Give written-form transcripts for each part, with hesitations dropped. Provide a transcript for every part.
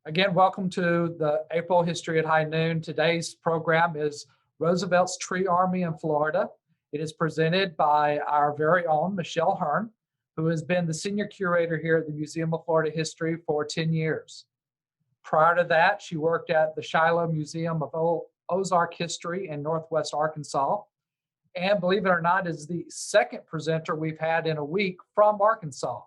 Again, welcome to the April History at High Noon. Today's program is Roosevelt's Tree Army in Florida. It is presented by our very own Michelle Hearn, who has been the senior curator here at the Museum of Florida History for 10 years. Prior to that, she worked at the Shiloh Museum of Ozark History in Northwest Arkansas. And believe it or not, is the second presenter we've had in a week from Arkansas.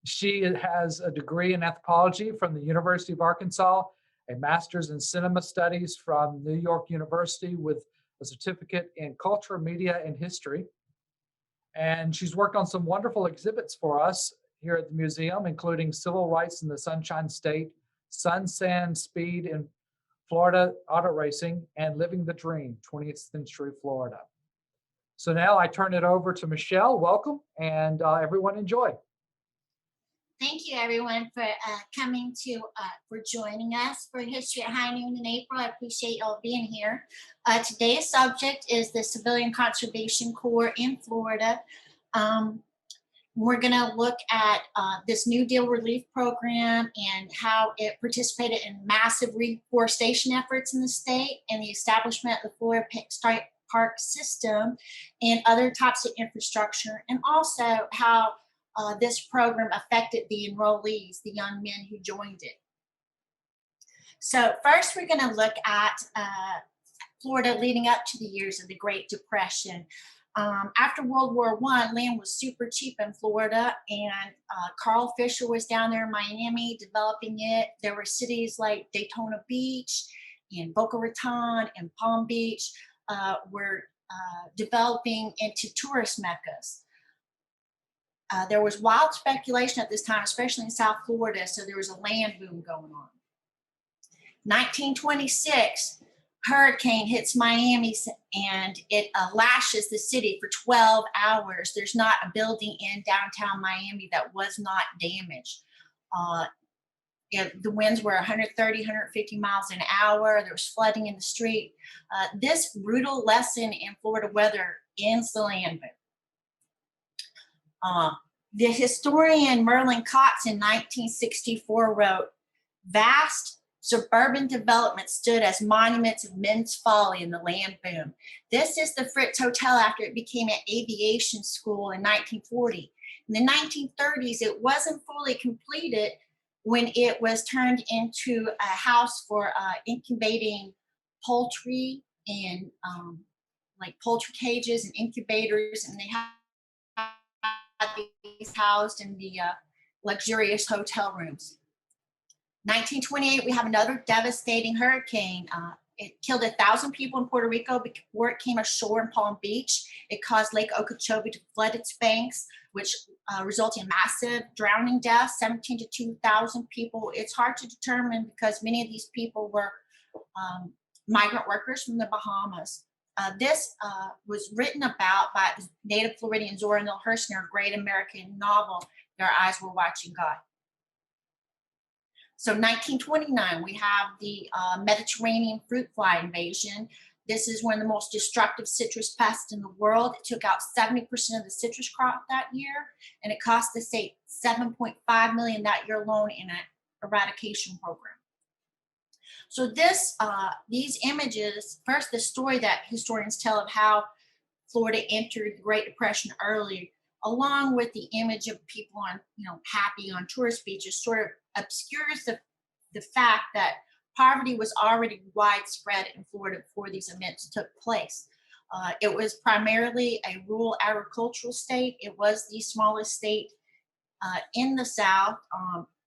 She has a degree in anthropology from the University of Arkansas, a master's in cinema studies from New York University with a certificate in culture, media, and history. And she's worked on some wonderful exhibits for us here at the museum, including Civil Rights in the Sunshine State, Sun, Sand, Speed in Florida Auto Racing, and Living the Dream, 20th Century Florida. So now I turn it over to Michelle. Welcome, and everyone enjoy. Thank you, everyone, for for joining us for History at High Noon in April. I appreciate y'all being here. Today's subject is the Civilian Conservation Corps in Florida. We're going to look at this New Deal relief program and how it participated in massive reforestation efforts in the state and the establishment of the Florida State Park system and other types of infrastructure, and also how this program affected the enrollees, the young men who joined it. So first, we're going to look at Florida leading up to the years of the Great Depression. After World War I, land was super cheap in Florida, and Carl Fisher was down there in Miami developing it. There were cities like Daytona Beach and Boca Raton and Palm Beach were developing into tourist meccas. There was wild speculation at this time, especially in South Florida, so there was a land boom going on. 1926, hurricane hits Miami and it lashes the city for 12 hours. There's not a building in downtown Miami that was not damaged. The winds were 130, 150 miles an hour. There was flooding in the street. This brutal lesson in Florida weather ends the land boom. The historian Merlin Cox in 1964 wrote, "Vast suburban development stood as monuments of men's folly in the land boom." This is the Fritz Hotel after it became an aviation school in 1940. In the 1930s, it wasn't fully completed when it was turned into a house for incubating poultry and like poultry cages and incubators, and they had these housed in the luxurious hotel rooms. 1928, we have another devastating hurricane. It killed 1,000 people in Puerto Rico before it came ashore in Palm Beach. It caused Lake Okeechobee to flood its banks, which resulted in massive drowning deaths, 17 to 2,000 people. It's hard to determine because many of these people were migrant workers from the Bahamas. This was written about by native Floridian Zora Neale Hurston in her great American novel, Their Eyes Were Watching God. So 1929, we have the Mediterranean fruit fly invasion. This is one of the most destructive citrus pests in the world. It took out 70% of the citrus crop that year, and it cost the state $7.5 million that year alone in an eradication program. So these images, first the story that historians tell of how Florida entered the Great Depression early, along with the image of people on, happy on tourist beaches, sort of obscures the fact that poverty was already widespread in Florida before these events took place. It was primarily a rural agricultural state. It was the smallest state in the South.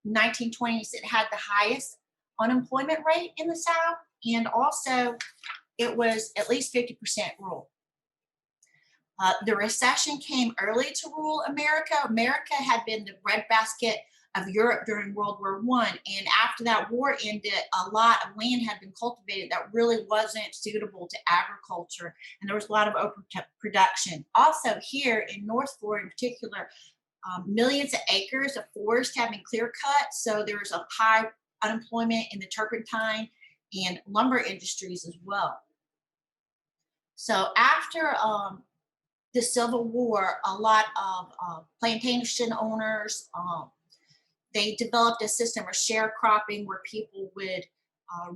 1920s, it had the highest unemployment rate in the South, and also it was at least 50% rural. The recession came early to rural America. America had been the breadbasket of Europe during World War I, and after that war ended, a lot of land had been cultivated that really wasn't suitable to agriculture, and there was a lot of overproduction. Also here in North Florida in particular, millions of acres of forest had been clear cut, so there was a high unemployment in the turpentine and lumber industries as well. So after the Civil War, a lot of plantation owners, They developed a system of sharecropping where people would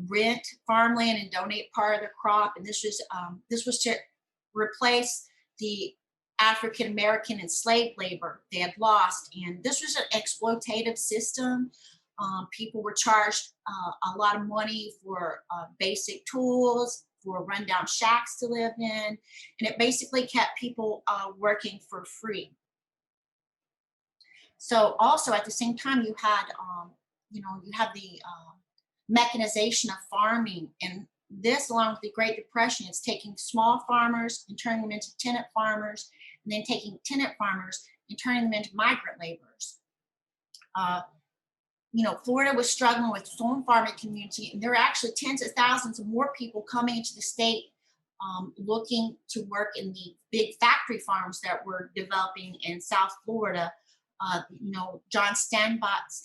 rent farmland and donate part of the crop. And this was to replace the African American enslaved labor they had lost. And this was an exploitative system. People were charged a lot of money for basic tools, for rundown shacks to live in, and it basically kept people working for free. So also at the same time, you had, you have the mechanization of farming, and this, along with the Great Depression, it's taking small farmers and turning them into tenant farmers, and then taking tenant farmers and turning them into migrant laborers. Florida was struggling with its own farming community, and there were actually tens of thousands of more people coming into the state looking to work in the big factory farms that were developing in South Florida. John Steinbach's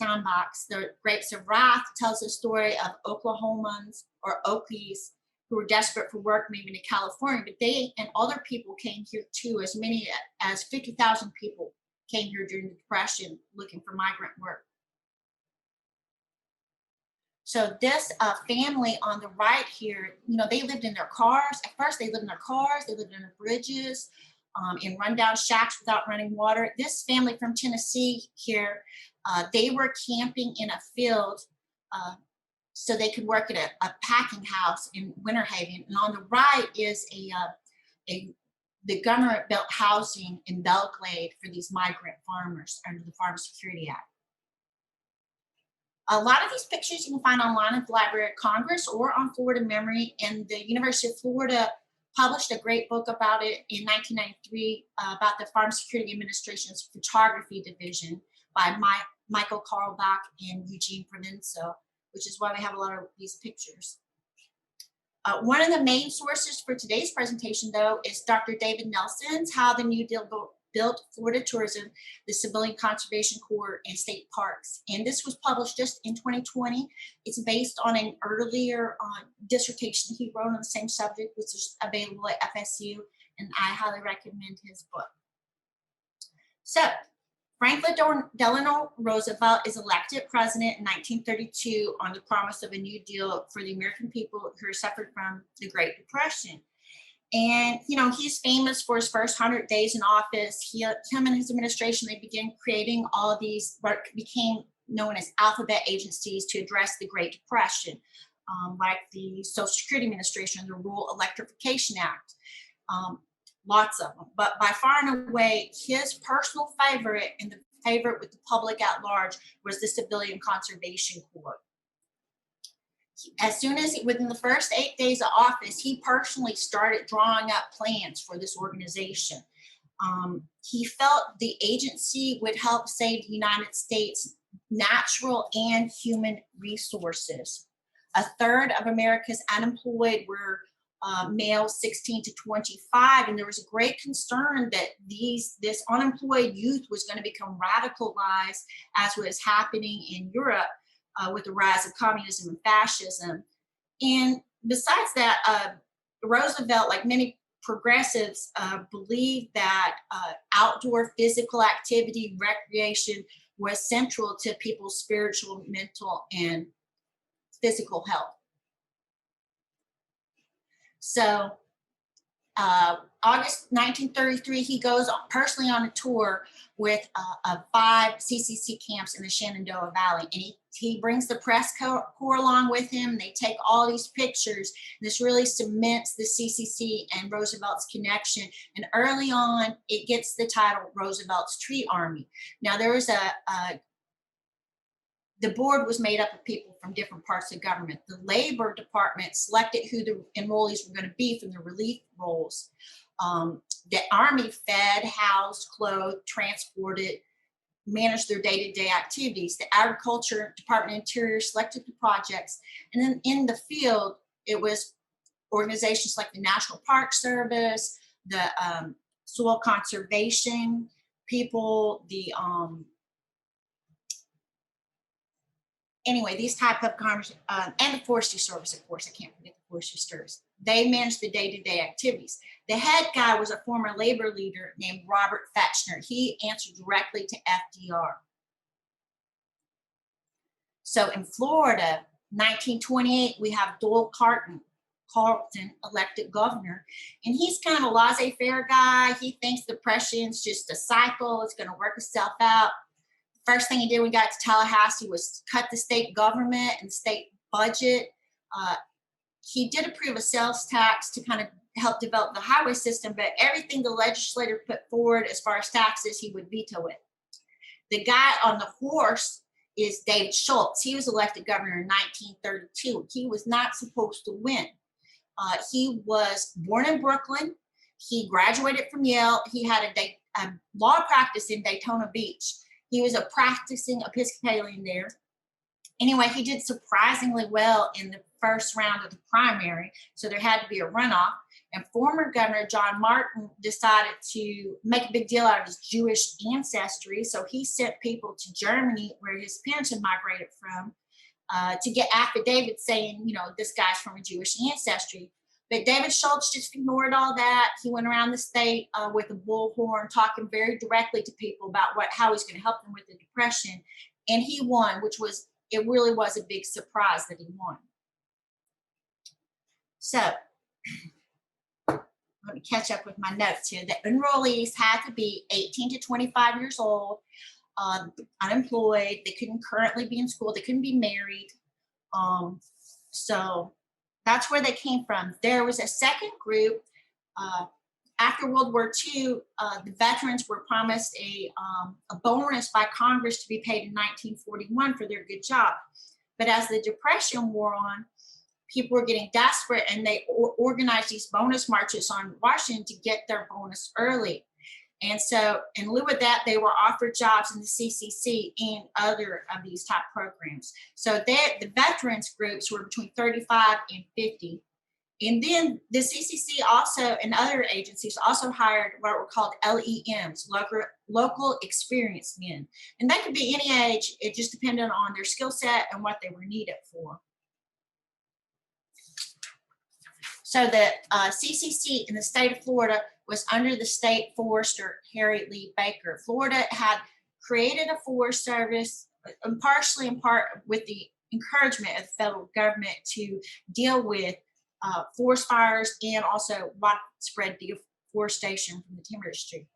The Grapes of Wrath tells the story of Oklahomans or Okies who were desperate for work moving to California, but they and other people came here too. As many as 50,000 people came here during the Depression looking for migrant work. So this family on the right here, they lived in their cars. At first, they lived in their cars. They lived under bridges, in rundown shacks without running water. This family from Tennessee here, they were camping in a field so they could work at a packing house in Winter Haven. And on the right is the government-built housing in Belglade for these migrant farmers under the Farm Security Act. A lot of these pictures you can find online at the Library of Congress or on Florida Memory, and the University of Florida published a great book about it in 1993 about the Farm Security Administration's photography division by Michael Carlbach and Eugene Provenzo, which is why we have a lot of these pictures. One of the main sources for today's presentation, though, is Dr. David Nelson's How the New Deal Built Florida Tourism, the Civilian Conservation Corps, and State Parks. And this was published just in 2020. It's based on an earlier dissertation he wrote on the same subject, which is available at FSU, and I highly recommend his book. So, Franklin Delano Roosevelt is elected president in 1932 on the promise of a new deal for the American people who suffered from the Great Depression. And, he's famous for his first 100 days in office. Him and his administration, they began creating all of these what became known as alphabet agencies to address the Great Depression, like the Social Security Administration and the Rural Electrification Act. Lots of them. But by far and away, his personal favorite and the favorite with the public at large was the Civilian Conservation Corps. As soon as within the first 8 days of office, he personally started drawing up plans for this organization. He felt the agency would help save the United States natural and human resources. A third of America's unemployed were males 16 to 25, and there was a great concern that this unemployed youth was going to become radicalized, as was happening in Europe with the rise of communism and fascism. And besides that, Roosevelt, like many progressives, believed that outdoor physical activity, recreation was central to people's spiritual, mental, and physical health. So August 1933, he goes personally on a tour with 5 CCC camps in the Shenandoah Valley, and he brings the press corps along with him. They take all these pictures. This really cements the CCC and Roosevelt's connection. And early on, it gets the title Roosevelt's Tree Army. Now, there was the board was made up of people from different parts of government. The Labor Department selected who the enrollees were going to be from the relief roles. The Army fed, housed, clothed, transported, managed their day-to-day activities. The Agriculture Department of Interior selected the projects. And then in the field, it was organizations like the National Park Service, the soil conservation people, anyway, these type of and the Forestry Service, of course, I can't forget the Forestry Service. They managed the day-to-day activities. The head guy was a former labor leader named Robert Fechner. He answered directly to FDR. So in Florida, 1928, we have Doyle Carlton elected governor, and he's kind of a laissez-faire guy. He thinks depression's just a cycle, it's going to work itself out. First thing he did when he got to Tallahassee was cut the state government and the state budget. He did approve a sales tax to kind of help develop the highway system, but everything the legislator put forward as far as taxes, he would veto it. The guy on the horse is David Schultz. He was elected governor in 1932. He was not supposed to win. He was born in Brooklyn. He graduated from Yale. He had a law practice in Daytona Beach. He was a practicing Episcopalian there. Anyway, he did surprisingly well in the first round of the primary, so there had to be a runoff. And former Governor John Martin decided to make a big deal out of his Jewish ancestry, so he sent people to Germany, where his parents had migrated from, to get affidavits saying, you know, this guy's from a Jewish ancestry. But David Schultz just ignored all that. He went around the state with a bullhorn, talking very directly to people about how he's going to help them with the depression. And he won, it really was a big surprise that he won. So let me catch up with my notes here. The enrollees had to be 18 to 25 years old, unemployed. They couldn't currently be in school. They couldn't be married. So that's where they came from. There was a second group. After World War II, the veterans were promised a bonus by Congress to be paid in 1941 for their good job. But as the Depression wore on, people were getting desperate, and they organized these bonus marches on Washington to get their bonus early. And so in lieu of that, they were offered jobs in the CCC and other of these type programs. So the veterans groups were between 35 and 50. And then the CCC also and other agencies also hired what were called LEMs, local experienced men. And that could be any age. It just depended on their skill set and what they were needed for. So the CCC in the state of Florida was under the state forester, Harry Lee Baker. Florida had created a forest service, partially in part with the encouragement of the federal government to deal with forest fires and also widespread deforestation from the timber industry.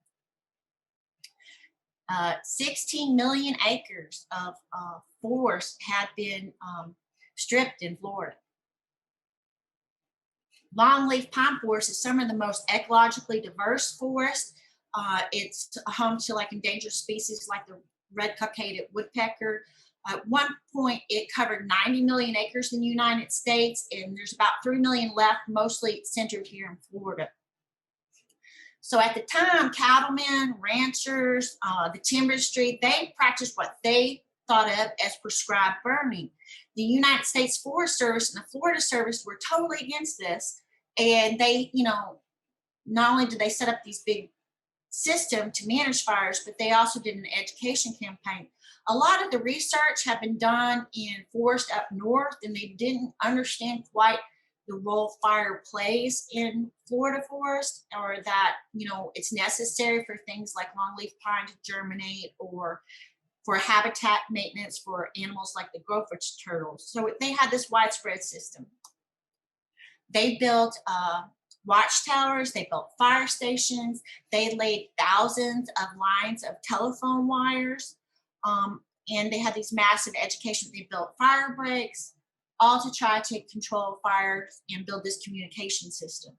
16 million acres of forest had been stripped in Florida. Longleaf pine forest is some of the most ecologically diverse forests. It's home to like endangered species like the red-cockaded woodpecker. At one point, it covered 90 million acres in the United States, and there's about 3 million left, mostly centered here in Florida. So at the time, cattlemen, ranchers, the timber industry, they practiced what they thought of as prescribed burning. The United States Forest Service and the Florida Service were totally against this. And they, you know, not only did they set up these big system to manage fires, but they also did an education campaign. A lot of the research had been done in forest up north, and they didn't understand quite the role fire plays in Florida forest, or that, you know, it's necessary for things like longleaf pine to germinate, or for habitat maintenance for animals like the gopher turtles. So they had this widespread system. They built watchtowers, they built fire stations, they laid thousands of lines of telephone wires, and they had these massive education. They built fire breaks, all to try to control fires and build this communication system.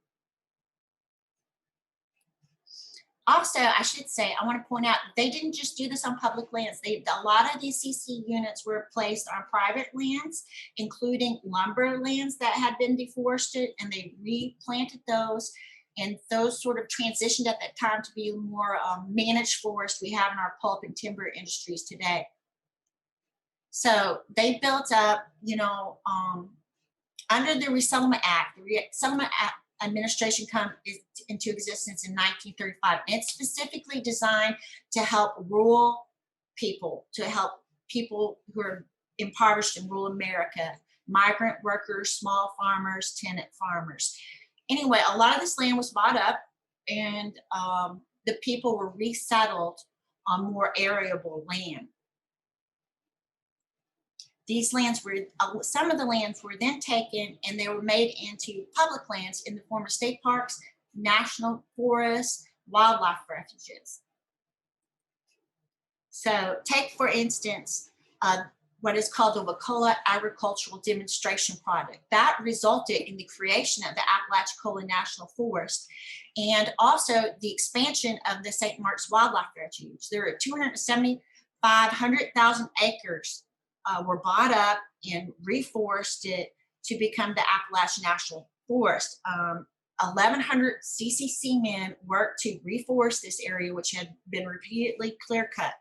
Also, I should say, I want to point out, they didn't just do this on public lands. A lot of these CC units were placed on private lands, including lumber lands that had been deforested, and they replanted those. And those sort of transitioned at that time to be more managed forest we have in our pulp and timber industries today. So they built up, you know, under the Resettlement Act. The Resettlement Act administration come into existence in 1935. And it's specifically designed to help rural people, to help people who are impoverished in rural America, migrant workers, small farmers, tenant farmers. Anyway, a lot of this land was bought up, and the people were resettled on more arable land. These lands were, some of the lands were then taken and they were made into public lands in the form of state parks, national forests, wildlife refuges. So take, for instance, what is called the Wakulla Agricultural Demonstration Project. That resulted in the creation of the Apalachicola National Forest and also the expansion of the St. Mark's Wildlife Refuge. There are 275,000 acres were bought up and reforested to become the Appalachian National Forest. 1,100 CCC men worked to reforest this area, which had been repeatedly clear cut.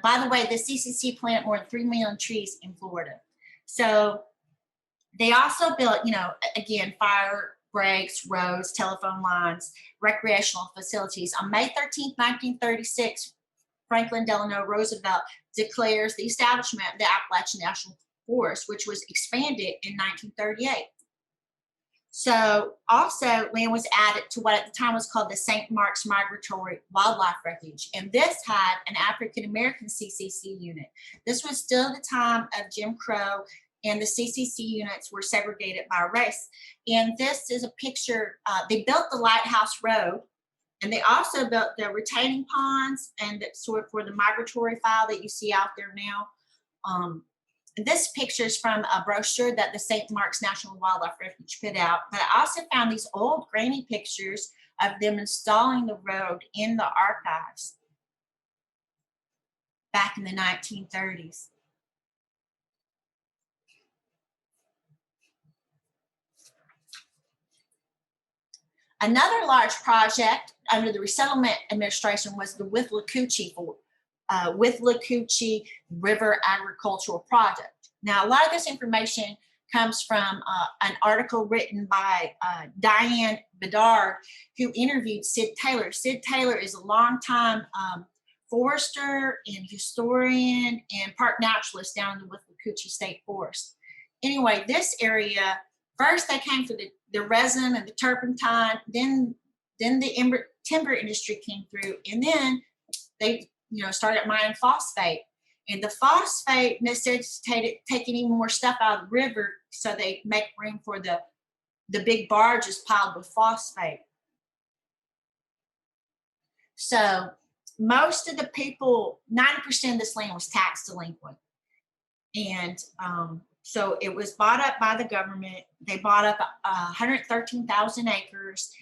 By the way, the CCC planted more than 3 million trees in Florida. So they also built, you know, again, fire breaks, roads, telephone lines, recreational facilities. On May 13th, 1936, Franklin Delano Roosevelt declares the establishment of the Appalachian National Forest, which was expanded in 1938. So also land was added to what at the time was called the St. Mark's Migratory Wildlife Refuge. And this had an African-American CCC unit. This was still the time of Jim Crow, and the CCC units were segregated by race. And this is a picture, they built the Lighthouse Road, and they also built the retaining ponds and the, sort of for the migratory file that you see out there now. This picture is from a brochure that the St. Mark's National Wildlife Refuge put out, but I also found these old grainy pictures of them installing the road in the archives back in the 1930s. Another large project under the Resettlement Administration was the Withlacoochee River Agricultural Project. Now, a lot of this information comes from an article written by Diane Bedard, who interviewed Sid Taylor. Sid Taylor is a longtime forester and historian and park naturalist down in the Withlacoochee State Forest. Anyway, this area, first they came for the resin and the turpentine, then the timber industry came through, and then they started mining phosphate. And the phosphate necessitated taking even more stuff out of the river, so they make room for the big barges piled with phosphate. So most of the people, 90% of this land was tax delinquent. And so it was bought up by the government. They bought up 113,000 acres.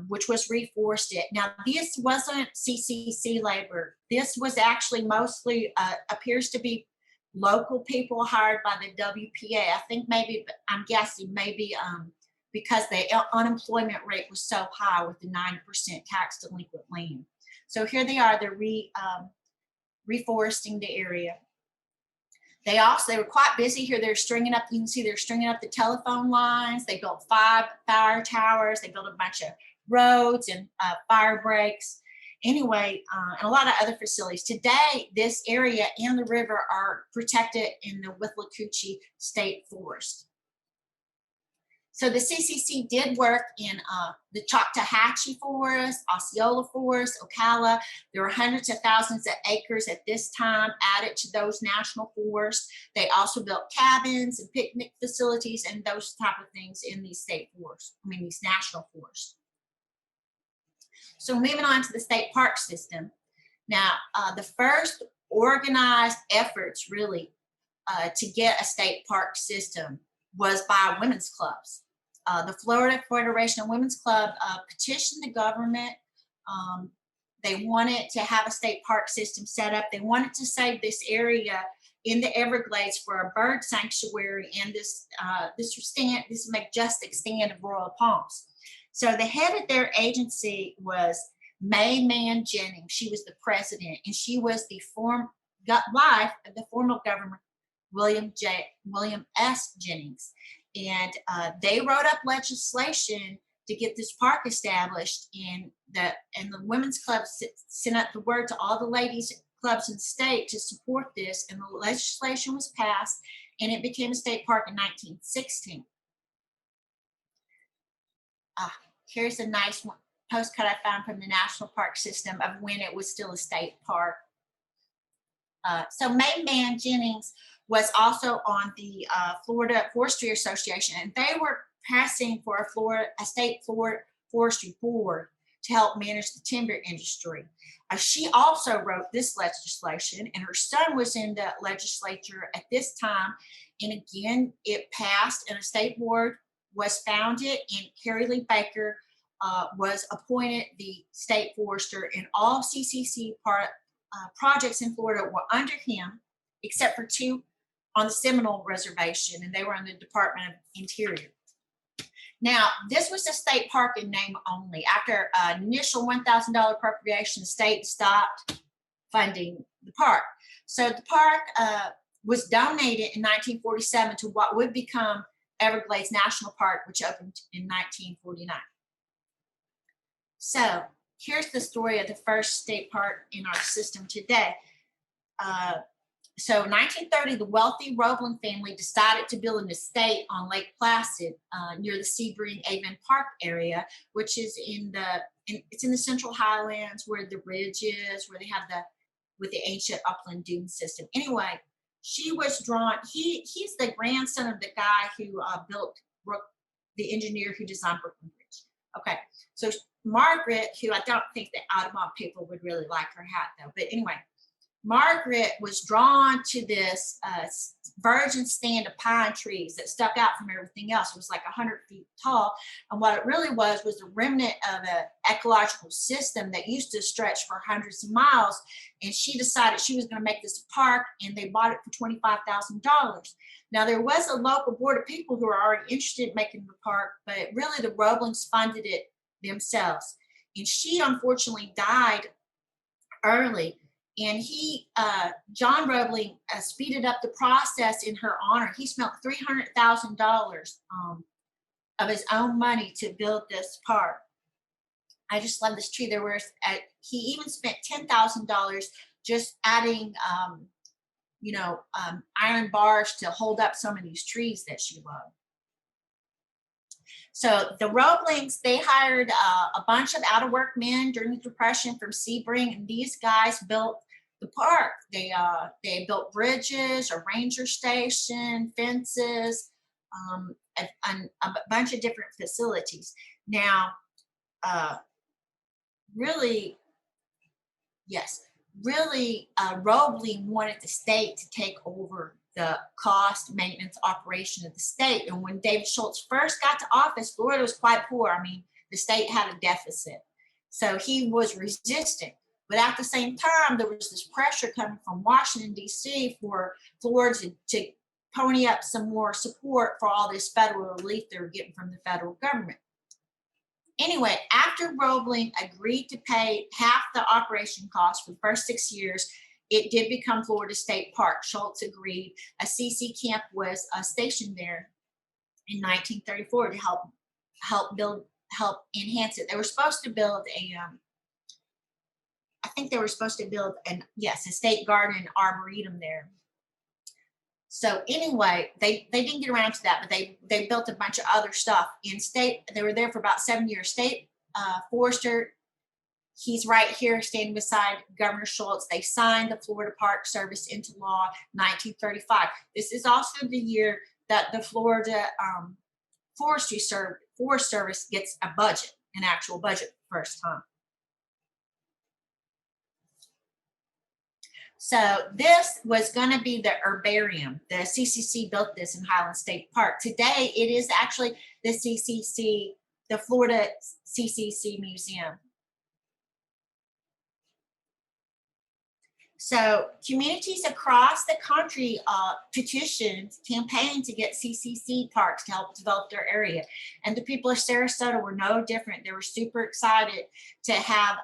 Which was reforested. Now, this wasn't CCC labor. This was actually mostly, appears to be local people hired by the WPA. I think maybe, I'm guessing maybe because the unemployment rate was so high with the 90% tax delinquent land. So here they are, they're reforesting the area. They were quite busy here. They're stringing up, you can see they're stringing up the telephone lines. They built 5 fire towers. They built a bunch of roads and fire breaks. Anyway, and a lot of other facilities. Today, this area and the river are protected in the Withlacoochee State Forest. So the CCC did work in the Choctawhatchee Forest, Osceola Forest, Ocala. There were hundreds of thousands of acres at this time added to those national forests. They also built cabins and picnic facilities and those type of things in these state forests, these national forests. So moving on to the state park system. Now, the first organized efforts really to get a state park system was by women's clubs. The Florida Federation of Women's Club petitioned the government. They wanted to have a state park system set up. They wanted to save this area in the Everglades for a bird sanctuary and this majestic stand of royal palms. So the head of their agency was May Mann Jennings. She was the president, and she was the wife of the former governor William S. Jennings. And they wrote up legislation to get this park established, and the women's club sent out the word to all the ladies clubs in the state to support this, and the legislation was passed, and it became a state park in 1916. Here's a nice postcard I found from the National Park System of when it was still a state park. So May Man Jennings was also on the Florida Forestry Association, and they were pressing for a state forestry board to help manage the timber industry. She also wrote this legislation, and her son was in the legislature at this time. And again, it passed, and a state board was founded, and Harry Lee Baker was appointed the state forester, and all CCC projects in Florida were under him, except for 2 on the Seminole Reservation, and they were in the Department of Interior. Now, this was a state park in name only. After an initial $1,000 appropriation, the state stopped funding the park. So the park was donated in 1947 to what would become Everglades National Park, which opened in 1949. So here's the story of the first state park in our system today. So in 1930, the wealthy Roebling family decided to build an estate on Lake Placid near the Sebring Avon Park area, which is it's in the Central Highlands where the ridge is, where they have with the ancient upland dune system. Anyway, she was drawn. He's the grandson of the guy who built the engineer who designed Brooklyn Bridge. Okay, so Margaret, who I don't think the Audubon people would really like her hat though, but anyway, Margaret was drawn to this virgin stand of pine trees that stuck out from everything else. It was like 100 feet tall. And what it really was a remnant of an ecological system that used to stretch for hundreds of miles. And she decided she was going to make this a park, and they bought it for $25,000. Now, there was a local board of people who were already interested in making the park, but really the Roeblings funded it themselves. And she unfortunately died early. And John Roebling, speeded up the process in her honor. He spent $300,000 of his own money to build this park. I just love this tree. He even spent $10,000 just adding, iron bars to hold up some of these trees that she loved. So the Roeblings, they hired a bunch of out-of-work men during the Depression from Sebring, and these guys built the park. They built bridges, a ranger station, fences, a bunch of different facilities. Now, Roebling wanted the state to take over the cost, maintenance, operation of the state. And when David Schultz first got to office, Florida was quite poor. I mean, the state had a deficit. So he was resistant. But at the same time, there was this pressure coming from Washington, D.C. for Florida to pony up some more support for all this federal relief they were getting from the federal government. Anyway, after Roebling agreed to pay half the operation cost for the first 6 years, it did become Florida State Park. Schultz agreed. A CC camp was stationed there in 1934 to help enhance it. They were supposed to build a state garden and arboretum there. So anyway, they didn't get around to that, but they built a bunch of other stuff in state. They were there for about 7 years. State forester, he's right here standing beside Governor Schultz. They signed the Florida Park Service into law in 1935. This is also the year that the Florida Forest Service gets a budget, an actual budget for the first time. So this was going to be the herbarium. The CCC built this in Highland State Park. Today, it is actually the CCC, the Florida CCC Museum. So communities across the country petitioned, campaigned to get CCC parks to help develop their area. And the people of Sarasota were no different. They were super excited to have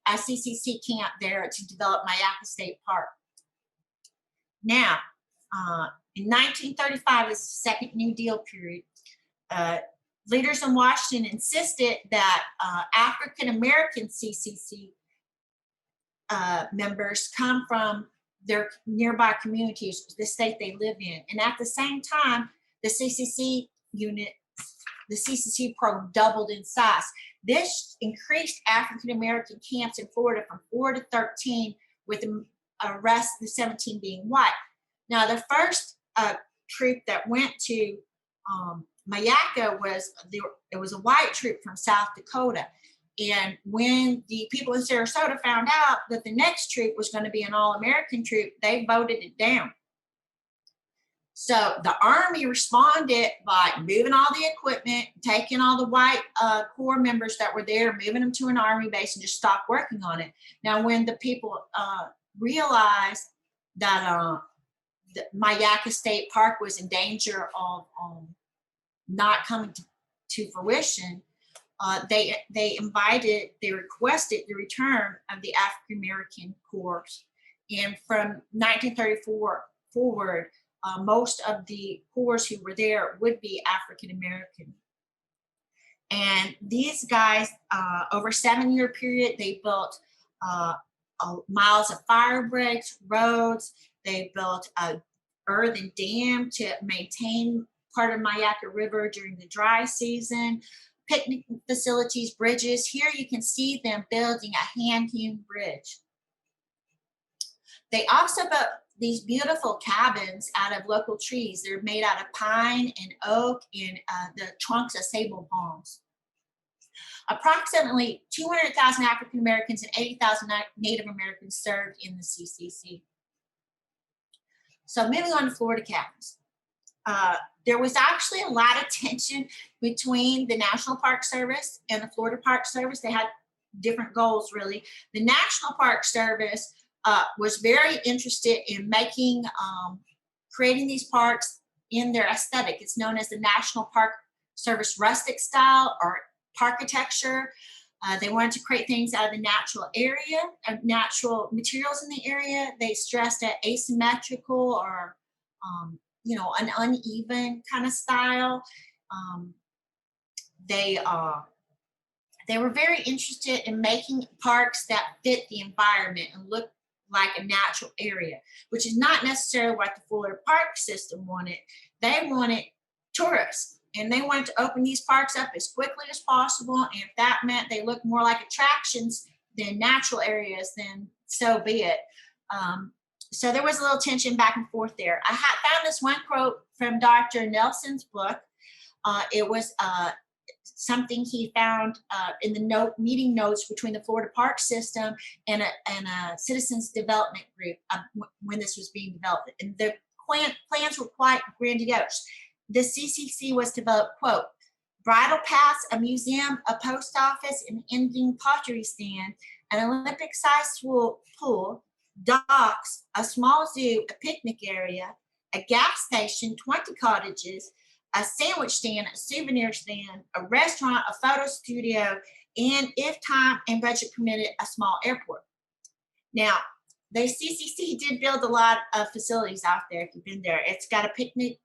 a CCC camp there to develop Mayaca State Park. Now, in 1935, this is the second New Deal period, leaders in Washington insisted that African-American CCC members come from their nearby communities, the state they live in. And at the same time, the CCC unit, the CCC program doubled in size. This increased African-American camps in Florida from 4 to 13, with rest the 17 being white. Now, the first troop that went to Mayaka it was a white troop from South Dakota. And when the people in Sarasota found out that the next troop was going to be an all-American troop, they voted it down. So the Army responded by moving all the equipment, taking all the white Corps members that were there, moving them to an Army base, and just stopped working on it. Now, when the people realized that the Mayaka State Park was in danger of not coming to fruition, they requested the return of the African American Corps. And from 1934 forward, most of the Corps who were there would be African American. And these guys, over a 7-year period, they built miles of fire breaks, roads. They built a earthen dam to maintain part of Mayaka River during the dry season, picnic facilities, bridges. Here you can see them building a hand-hewn bridge. They also built these beautiful cabins out of local trees. They're made out of pine and oak and the trunks of sable palms. Approximately 200,000 African Americans and 80,000 Native Americans served in the CCC. So moving on to Florida cabins. There was actually a lot of tension between the National Park Service and the Florida Park Service. They had different goals, really. The National Park Service was very interested in creating these parks in their aesthetic. It's known as the National Park Service rustic style or parkitecture. They wanted to create things out of the natural area, natural materials in the area. They stressed at asymmetrical or an uneven kind of style. They were very interested in making parks that fit the environment and look like a natural area, which is not necessarily what the Florida Park System wanted. They wanted tourists, and they wanted to open these parks up as quickly as possible. And if that meant they look more like attractions than natural areas, then so be it. So there was a little tension back and forth there. I found this one quote from Dr. Nelson's book. It was something he found in the meeting notes between the Florida Park System and a citizens development group when this was being developed. And the plans were quite grandiose. The CCC was to develop, quote, bridle paths, a museum, a post office, an Indian pottery stand, an Olympic-sized pool, docks, a small zoo, a picnic area, a gas station, 20 cottages, a sandwich stand, a souvenir stand, a restaurant, a photo studio, and if time and budget permitted, a small airport. Now, the CCC did build a lot of facilities out there if you've been there. It's got a picnic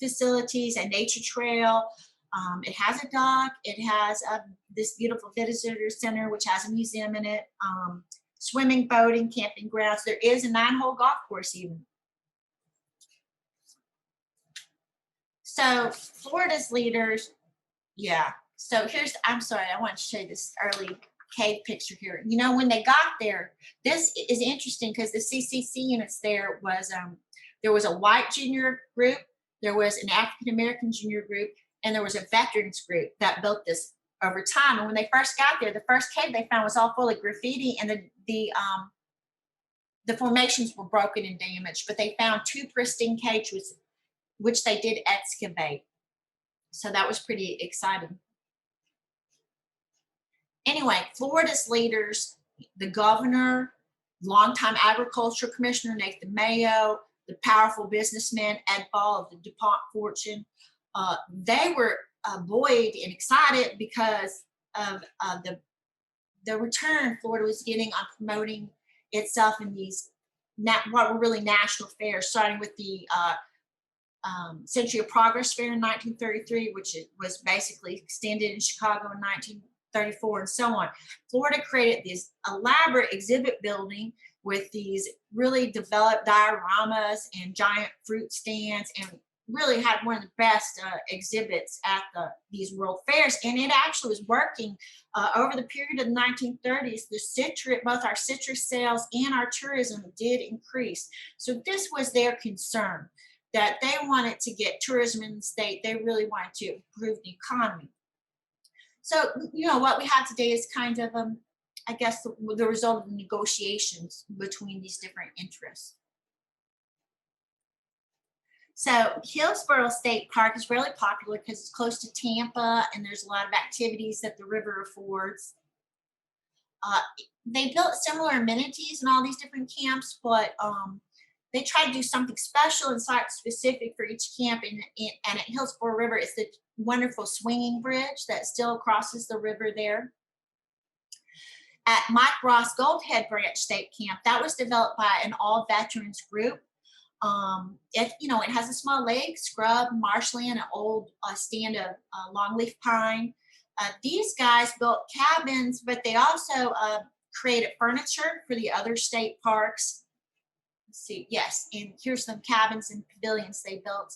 facilities, a nature trail. It has a dock. It has this beautiful visitor center, which has a museum in it. Swimming, boating, camping grounds. There is a 9-hole golf course even. So Florida's leaders, yeah. So I'm sorry, I want to show you this early cave picture here. When they got there, this is interesting because the CCC units there was a white junior group, there was an African-American junior group, and there was a veterans group that built this over time. And when they first got there, the first cave they found was all full of graffiti, and the formations were broken and damaged, but they found 2 pristine caves, which they did excavate. So that was pretty exciting. Anyway, Florida's leaders, the governor, longtime agriculture commissioner Nathan Mayo, the powerful businessman Ed Ball of the DuPont fortune, they were buoyed and excited because of the return Florida was getting on promoting itself in these what were really national fairs, starting with the Century of Progress Fair in 1933, which was basically extended in Chicago in 1934, and so on. Florida created this elaborate exhibit building with these really developed dioramas and giant fruit stands and really had one of the best exhibits at these world fairs, and it actually was working over the period of the 1930s. The citrus, both our citrus sales and our tourism did increase. So this was their concern, that they wanted to get tourism in the state. They really wanted to improve the economy. So, you know, what we have today is kind of, I guess, the result of negotiations between these different interests. So Hillsborough State Park is really popular because it's close to Tampa and there's a lot of activities that the river affords. They built similar amenities in all these different camps, but they try to do something special and site specific for each camp. And at Hillsborough River, it's the wonderful swinging bridge that still crosses the river there. At Mike Ross Goldhead Branch State Camp, that was developed by an all veterans group. It has a small lake, scrub, marshland, an old stand of longleaf pine. These guys built cabins, but they also created furniture for the other state parks. Let's see, yes, and here's some cabins and pavilions they built.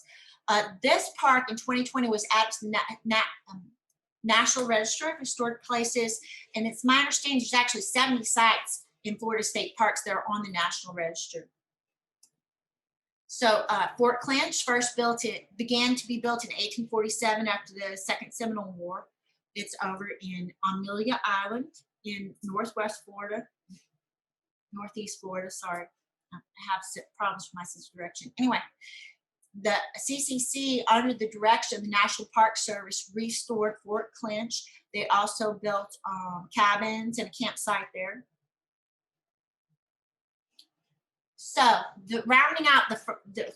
This park in 2020 was added to the National Register of Historic Places, and it's my understanding there's actually 70 sites in Florida state parks that are on the National Register. So Fort Clinch began to be built in 1847 after the Second Seminole War. It's over in Amelia Island in northeast Florida. Sorry, I have problems with my sense of direction. Anyway, the CCC, under the direction of the National Park Service, restored Fort Clinch. They also built cabins and a campsite there. So rounding out the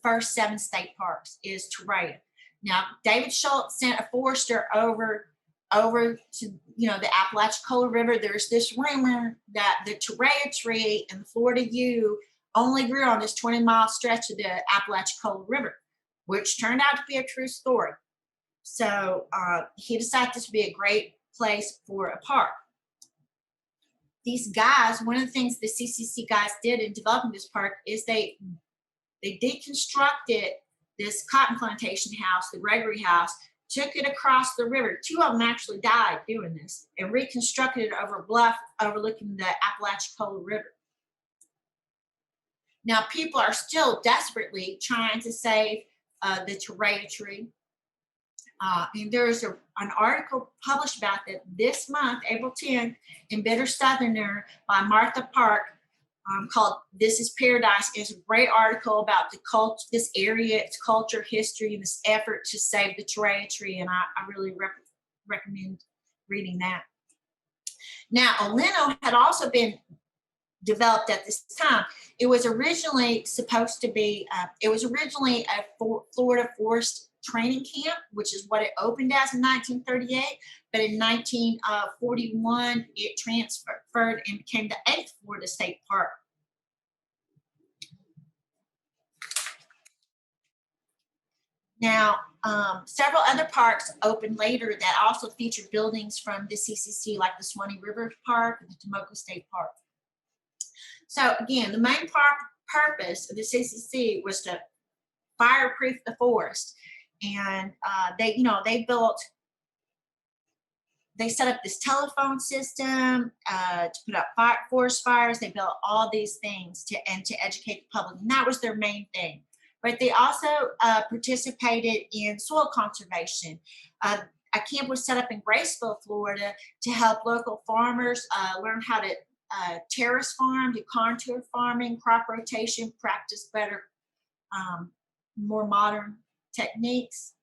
first 7 state parks is Terrea. Now, David Schultz sent a forester over to the Apalachicola River. There's this rumor that the Terrea tree and the Florida yew only grew on this 20-mile stretch of the Apalachicola River, which turned out to be a true story. So he decided this would be a great place for a park. These guys, one of the things the CCC guys did in developing this park is they deconstructed this cotton plantation house, the Gregory House, took it across the river. 2 of them actually died doing this, and reconstructed it over a bluff overlooking the Apalachicola River. Now, people are still desperately trying to save the Terrea tree. And there's an article published about that this month, April 10th, in Bitter Southerner by Martha Park, called "This is Paradise." It's a great article about this area, its culture, history, and this effort to save the Terrea tree, and I really recommend reading that. Now, Delano had also been developed at this time. It was originally supposed to be, a Florida Forest training camp, which is what it opened as in 1938. But in 1941, it transferred and became the 8th Florida State Park. Now, several other parks opened later that also featured buildings from the CCC, like the Swanee River Park and the Tomoka State Park. So again, the main purpose of the CCC was to fireproof the forest. And they set up this telephone system to put out forest fires. They built all these things to educate the public, and that was their main thing. But they also participated in soil conservation. A camp was set up in Graceville, Florida, to help local farmers learn how to terrace farm, do contour farming, crop rotation, practice better, more modern techniques.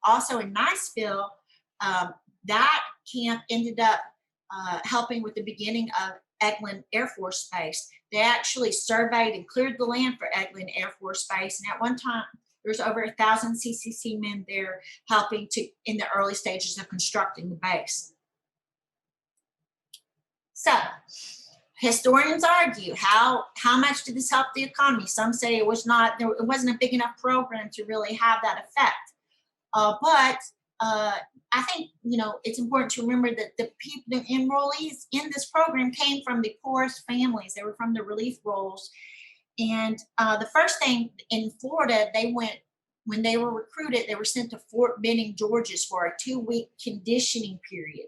Also in Niceville, that camp ended up helping with the beginning of Eglin Air Force Base. They actually surveyed and cleared the land for Eglin Air Force Base, and at one time there was over 1,000 CCC men there helping in the early stages of constructing the base. So historians argue how much did this help the economy? Some say it wasn't a big enough program to really have that effect. But I think it's important to remember that the people, the enrollees in this program, came from the poorest families. They were from the relief rolls, And the first thing in Florida, when they were recruited, they were sent to Fort Benning, Georgia for a 2-week conditioning period.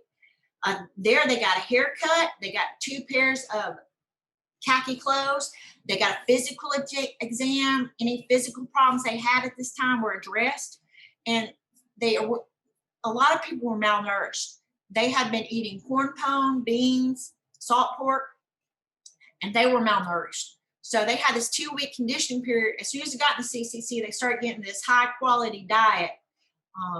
There they got a haircut, they got 2 pairs of khaki clothes, they got a physical exam. Any physical problems they had at this time were addressed. And a lot of people were malnourished. They had been eating corn pone, beans, salt pork, and they were malnourished. So they had this 2-week conditioning period. As soon as they got in the CCC, they started getting this high quality diet.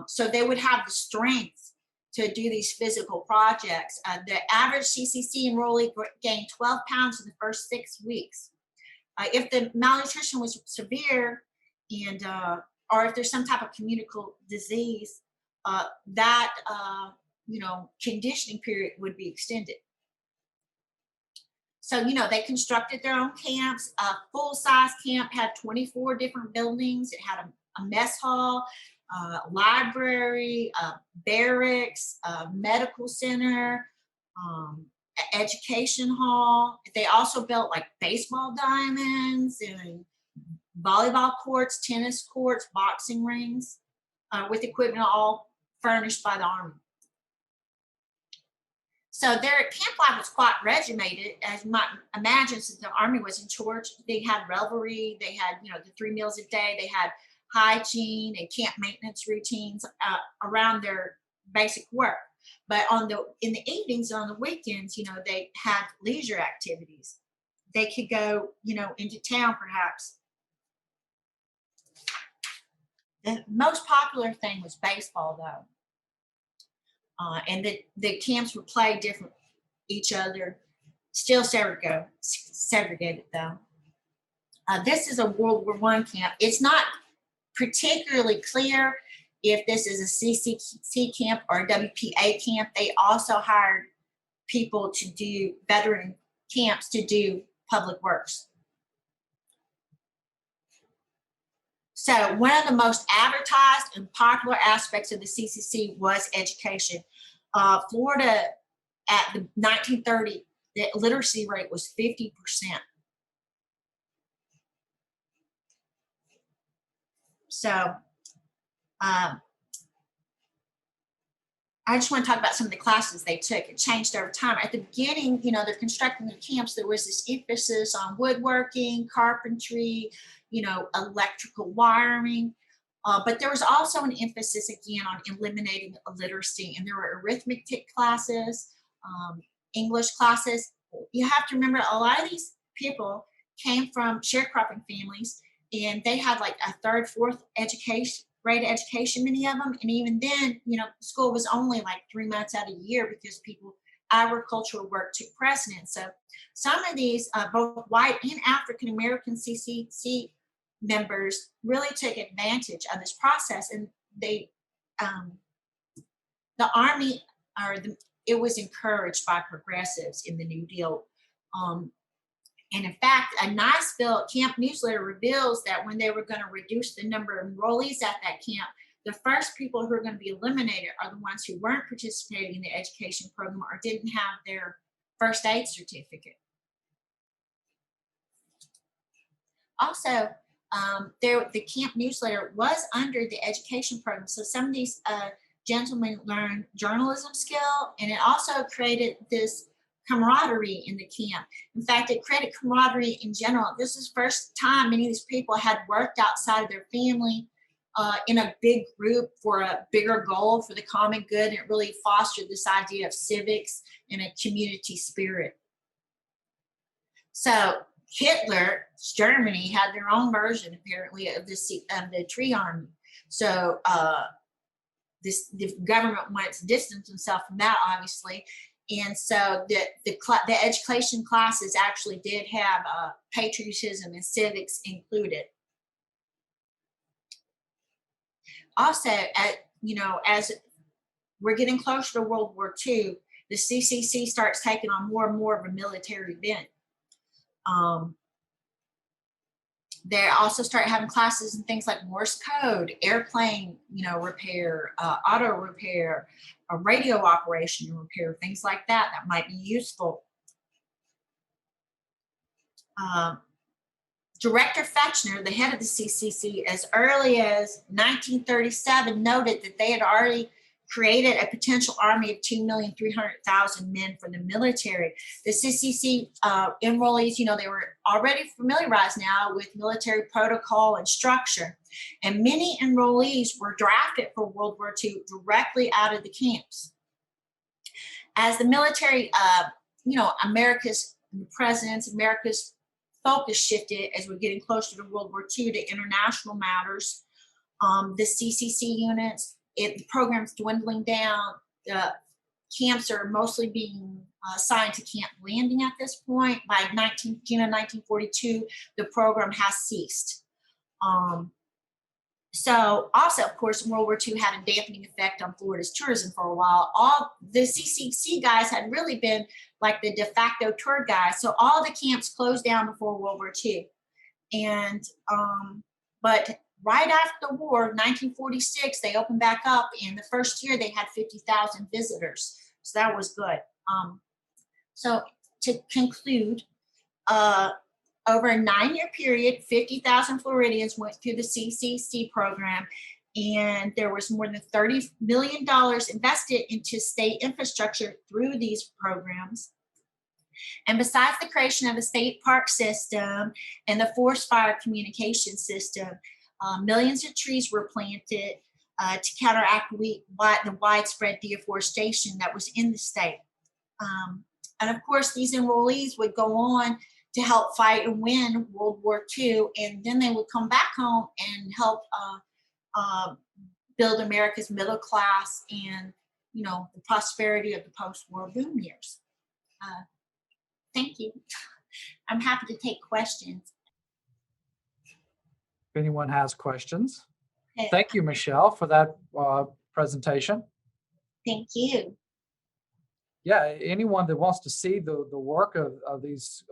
So they would have the strength to do these physical projects. The average CCC enrollee gained 12 pounds in the first 6 weeks. If the malnutrition was severe and or if there's some type of communicable disease, that conditioning period would be extended. So, they constructed their own camps. A full-size camp had 24 different buildings. It had a mess hall, library, barracks, medical center, education hall. They also built like baseball diamonds and volleyball courts, tennis courts, boxing rings, with equipment all furnished by the Army. So their camp life was quite regimented, as you might imagine, since the Army was in charge. They had revelry, they had, the 3 meals a day, they had hygiene and camp maintenance routines around their basic work. But in the evenings and on the weekends, they had leisure activities. They could go, into town perhaps. The most popular thing was baseball, though. And the camps would play different each other, still segregated though. This is a World War I camp. It's not particularly clear if this is a CCC camp or a WPA camp. They also hired people to do veteran camps to do public works. So one of the most advertised and popular aspects of the CCC was education. Florida at the 1930, the literacy rate was 50%. So I just want to talk about some of the classes they took. It changed over time. At the beginning, they're constructing the camps. There was this emphasis on woodworking, carpentry, electrical wiring. But there was also an emphasis again on eliminating illiteracy. And there were arithmetic classes, English classes. You have to remember a lot of these people came from sharecropping families, and they had like a 3rd, 4th grade education, many of them. And even then, school was only like 3 months out of the year because agricultural work took precedence. So some of these, both white and African-American CCC members really took advantage of this process, and the Army it was encouraged by progressives in the New Deal. And in fact, a Niceville camp newsletter reveals that when they were going to reduce the number of enrollees at that camp, the first people who are going to be eliminated are the ones who weren't participating in the education program or didn't have their first aid certificate. Also, the camp newsletter was under the education program. So some of these gentlemen learned journalism skill, and it also created this camaraderie in the camp. In fact, it created camaraderie in general. This is the first time many of these people had worked outside of their family in a big group for a bigger goal for the common good. And it really fostered this idea of civics and a community spirit. So Hitler's Germany had their own version, apparently, of the tree army. So the government wanted to distance themselves from that, obviously. And so the education classes actually did have patriotism and civics included. Also, as we're getting closer to World War II, the CCC starts taking on more and more of a military bent. They also start having classes in things like Morse code, airplane, repair, auto repair, radio operation and repair, things like that might be useful. Director Fechner, the head of the CCC, as early as 1937, noted that they had already created a potential army of 2,300,000 men for the military. The CCC enrollees, they were already familiarized now with military protocol and structure. And many enrollees were drafted for World War II directly out of the camps. As the military, America's focus shifted as we're getting closer to World War II to international matters. The CCC units, the program's dwindling down. The camps are mostly being assigned to Camp Landing at this point. By June of 1942, the program has ceased. So also, of course, World War II had a dampening effect on Florida's tourism for a while. All the CCC guys had really been like the de facto tour guides. So all the camps closed down before World War II. And, but right after the war, 1946, they opened back up. And the first year they had 50,000 visitors. So that was good. So to conclude, over a 9-year period, 50,000 Floridians went through the CCC program, and there was more than $30 million invested into state infrastructure through these programs. And besides the creation of a state park system and the forest fire communication system, millions of trees were planted to counteract the widespread deforestation that was in the state. And of course, these enrollees would go on to help fight and win World War II, and then they would come back home and help build America's middle class and, the prosperity of the post-war boom years. Thank you. I'm happy to take questions. If anyone has questions. Thank you, Michelle, for that presentation. Thank you. Yeah, anyone that wants to see the work of these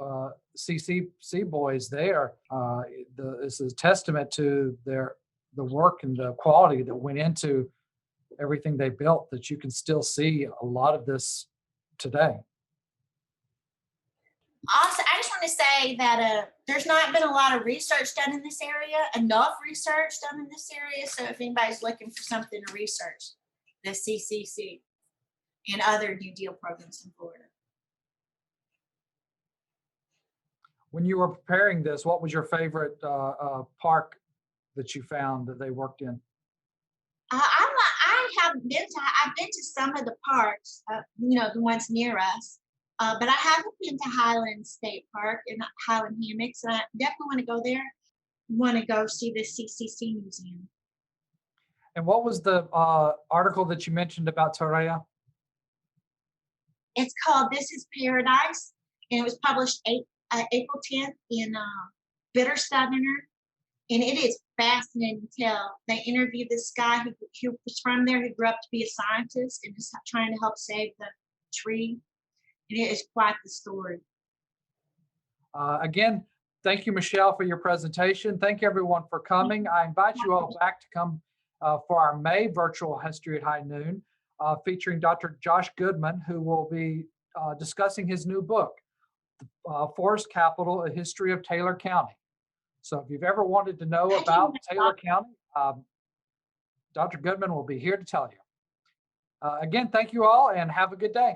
CCC boys there, this is a testament to the work and the quality that went into everything they built, that you can still see a lot of this today. Also, I just want to say that there's not been a lot of research done in this area, enough research done in this area. So if anybody's looking for something to research, the CCC and other New Deal programs in Florida. When you were preparing this, what was your favorite park that you found that they worked in? I've been to some of the parks, the ones near us, but I haven't been to Highland State Park and Highland Hammocks. And I definitely want to go there. Want to go see the Ccc Museum. And what was the article that you mentioned about Torreya? It's called "This Is Paradise," and it was published April 10th in Bitter Southerner. And it is fascinating to tell. They interviewed this guy who was from there, who grew up to be a scientist and is trying to help save the tree. And it is quite the story. Again, thank you, Michelle, for your presentation. Thank you, everyone, for coming. I invite you all back to come for our May virtual History at High Noon, featuring Dr. Josh Goodman, who will be discussing his new book, Forest Capital, A History of Taylor County. So if you've ever wanted to know about Taylor County, Dr. Goodman will be here to tell you. Again, thank you all and have a good day.